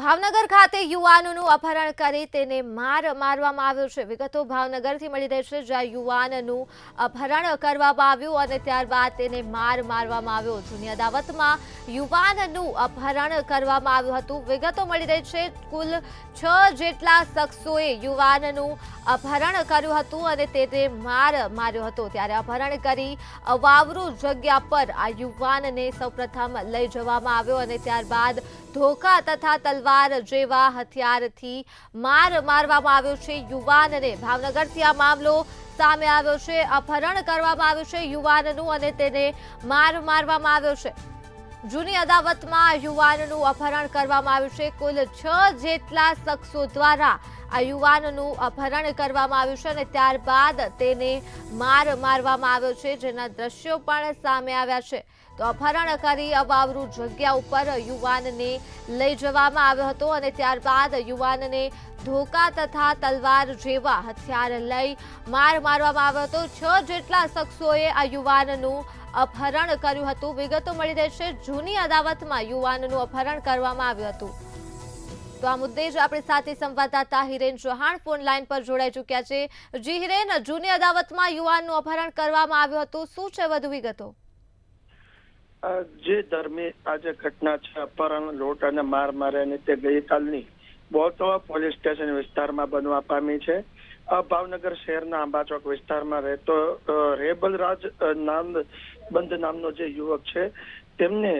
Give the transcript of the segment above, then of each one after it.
ભાવનગર ખાતે યુવાનોનું અપહરણ કરી તેને મારવામાં આવ્યો છે। વિગતો ભાવનગરથી મળી રહી છે, જ્યાં યુવાનનું અપહરણ કરવામાં આવ્યું અને ત્યારબાદ તેને મારવામાં આવ્યો। જૂની અદાવતમાં યુવાનનું અપહરણ કરવામાં આવ્યું હતું। વિગતો મળી રહી છે, કુલ 6 જેટલા શખ્સોએ યુવાનનું અપહરણ કર્યું હતું અને તેને માર્યો હતો। ત્યારે અપહરણ કરી અવાવરૂ જગ્યા પર આ યુવાનને સૌપ્રથમ લઈ જવામાં આવ્યો અને ત્યારબાદ ધોકા તથા તલવાર જેવા હથિયારથી મારવામાં આવ્યો છે યુવાનને। ભાવનગરથી આ મામલો સામે આવ્યો છે। અપહરણ કરવામાં આવ્યું છે યુવાનનું અને તેને મારવામાં આવ્યો છે। જૂની અદાવતમાં યુવાનનું અપહરણ કરવામાં આવ્યું છે। કુલ 6 જેટલા શખ્સો દ્વારા આ યુવાનનું અપહરણ કરવામાં આવ્યું છે અને ત્યારબાદ તેને મારવામાં આવ્યો છે, જેના દ્રશ્યો પણ સામે આવ્યા છે। તો અપહરણ કરી અવાવરૂ જગ્યા ઉપર યુવાનને લઈ જવામાં આવ્યો હતો અને ત્યારબાદ યુવાનને ધોકા તથા તલવાર જેવા હથિયાર લઈ મારવામાં આવ્યો હતો। 6 જેટલા શખ્સોએ આ યુવાનનું અપહરણ કર્યું હતું। વિગતો મળી રહી છે, જૂની અદાવતમાં યુવાનનું અપહરણ કરવામાં આવ્યું હતું। તો આ મુદ્દે જ આપણી સાથે સંવાદદાતા હિરેન ચૌહાણ ફોન લાઈન પર જોડાઈ ચૂક્યા છે। જી હિરેન, જૂની અદાવતમાં યુવાનનું અપહરણ કરવામાં આવ્યું હતું, શું છે વધુ વિગતો? જે ધર્મે આજે ઘટના છે અપહરણ, લૂંટ અને માર્યાની તે ગઈકાલની બોતવા પોલીસ સ્ટેશન વિસ્તારમાં બનવા પામી છે। ભાવનગર શહેરના આંબાચોક વિસ્તારમાં રહેતો રેબલરાજ બંધ નામનો જે યુવક છે, તેમને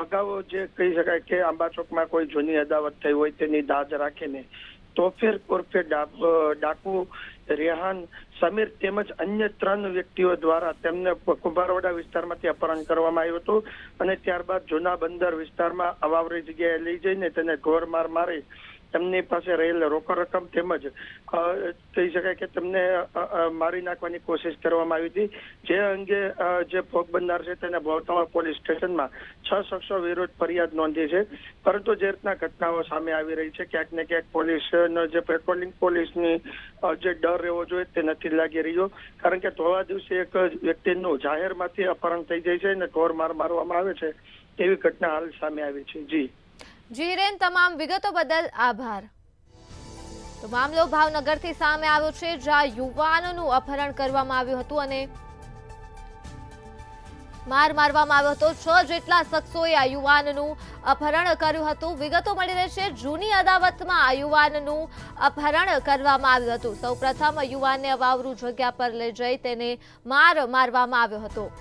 અગાઉ જે કહી શકાય કે આંબાચોકમાં કોઈ જૂની અદાવત થઈ હોય તેની દાજ રાખીને તોફેર ઉર્ફે ડાકુ રેહાન, સમીર તેમજ અન્ય 3 વ્યક્તિઓ દ્વારા તેમને કુંભારવાડા વિસ્તારમાંથી અપહરણ કરવામાં આવ્યું હતું અને ત્યારબાદ જૂના બંદર વિસ્તારમાં અવાવરી જગ્યાએ લઈ જઈને તેને ઢોરમાર મારી તેમની પાસે રહેલ રોકડ રકમ તેમજ કહી શકાય કે તેમને મારી નાખવાની કોશિશ કરવામાં આવી હતી। જે અંગે જે ભોગ બનનાર છે તેને બોતવા પોલીસ સ્ટેશનમાં 6 શખ્સો વિરુદ્ધ ફરિયાદ નોંધી છે। પરંતુ જે રીતના ઘટનાઓ સામે આવી રહી છે, ક્યાંક ને ક્યાંક પોલીસનો જે પેટ્રોલિંગ પોલીસની જે ડર રહેવો જોઈએ તે નથી લાગી રહ્યો, કારણ કે ધોળા દિવસે એક વ્યક્તિનું જાહેરમાંથી અપહરણ થઈ જાય છે અને ઢોરમાર મારવામાં આવે છે, એવી ઘટના હાલ સામે આવી છે। જી હિરેન, તમામ વિગતો બદલ આભાર। તો મામલો ભાવનગરથી સામે આવ્યો છે, જ્યાં યુવાનોનું અપહરણ કરવામાં આવ્યું હતું અને મારવામાં આવ્યો હતો। 6 જેટલા શખ્સોએ આ યુવાનનું અપહરણ કર્યું હતું। વિગતો મળી રહી છે, જૂની અદાવતમાં આ યુવાનનું અપહરણ કરવામાં આવ્યું હતું। સૌપ્રથમ યુવાનને અવાવરૂ જગ્યા પર લઈ જઈ તેને મારવામાં આવ્યો હતો।